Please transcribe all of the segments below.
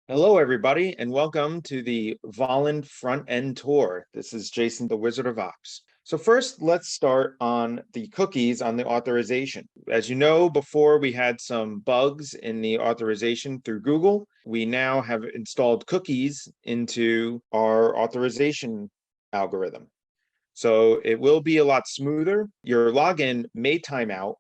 Hello, everybody, and welcome to the Volland front end tour. This is Jason, the Wizard of Ops. So first, let's start on the cookies on the authorization. As you know, before we had some bugs in the authorization through Google. We now have installed cookies into our authorization algorithm. So it will be a lot smoother. Your login may time out,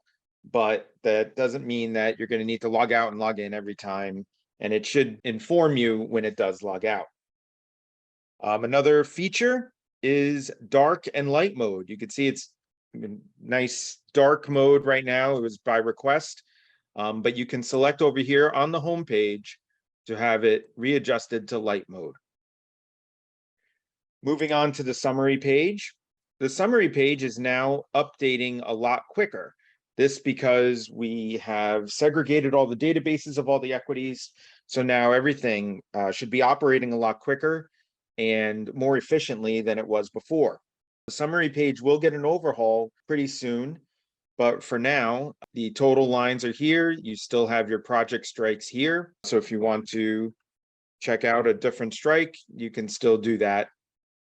but that doesn't mean that you're going to need to log out and log in every time, and it should inform you when it does log out. Another feature is dark and light mode. You can see it's nice dark mode right now. It was by request, but you can select over here on the home page to have it readjusted to light mode. Moving on to the summary page. The summary page is now updating a lot quicker. This because we have segregated all the databases of all the equities. So now everything should be operating a lot quicker and more efficiently than it was before. The summary page will get an overhaul pretty soon, but for now, the total lines are here. You still have your project strikes here. So if you want to check out a different strike, you can still do that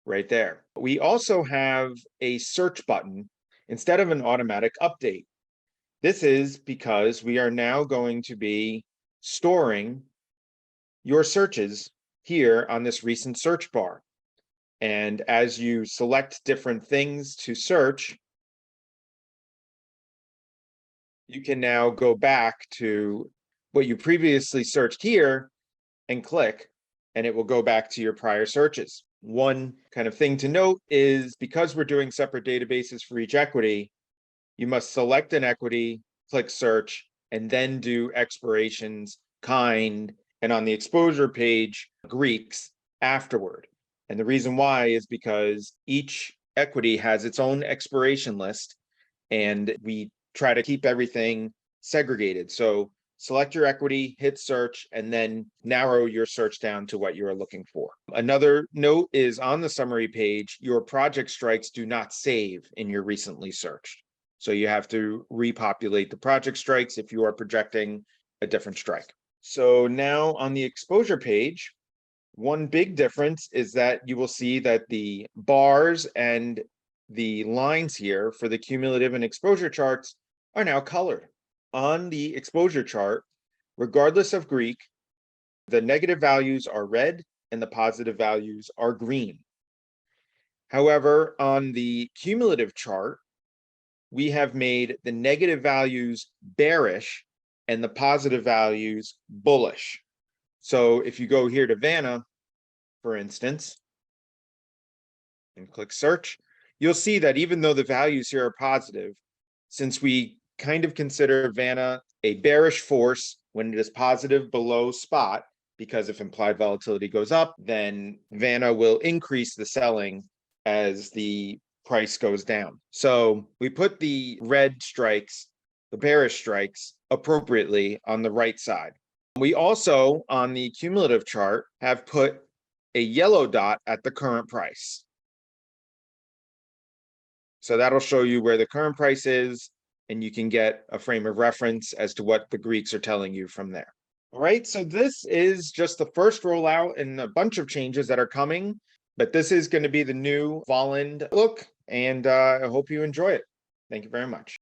right there. We also have a search button instead of an automatic update. This is because we are now going to be storing your searches here on this recent search bar. And as you select different things to search, you can now go back to what you previously searched here and click, and it will go back to your prior searches. One kind of thing to note is because we're doing separate databases for each equity, you must select an equity, click search, and then do expirations, kind, and on the exposure page, Greeks afterward. And the reason why is because each equity has its own expiration list, and we try to keep everything segregated. So select your equity, hit search, and then narrow your search down to what you're looking for. Another note is on the summary page, your project strikes do not save in your recently searched. So you have to repopulate the project strikes if you are projecting a different strike. So now on the exposure page, one big difference is that you will see that the bars and the lines here for the cumulative and exposure charts are now colored. On the exposure chart, regardless of Greek, the negative values are red and the positive values are green. However, on the cumulative chart, we have made the negative values bearish and the positive values bullish. So if you go here to Vanna, for instance, and click search, you'll see that even though the values here are positive, since we kind of consider Vanna a bearish force when it is positive below spot, because if implied volatility goes up, then Vanna will increase the selling as the price goes down. So we put the red strikes, the bearish strikes, appropriately on the right side. We also, on the cumulative chart, have put a yellow dot at the current price. So that'll show you where the current price is, and you can get a frame of reference as to what the Greeks are telling you from there. All right, so this is just the first rollout in a bunch of changes that are coming, but this is going to be the new Volland look, and I hope you enjoy it. Thank you very much.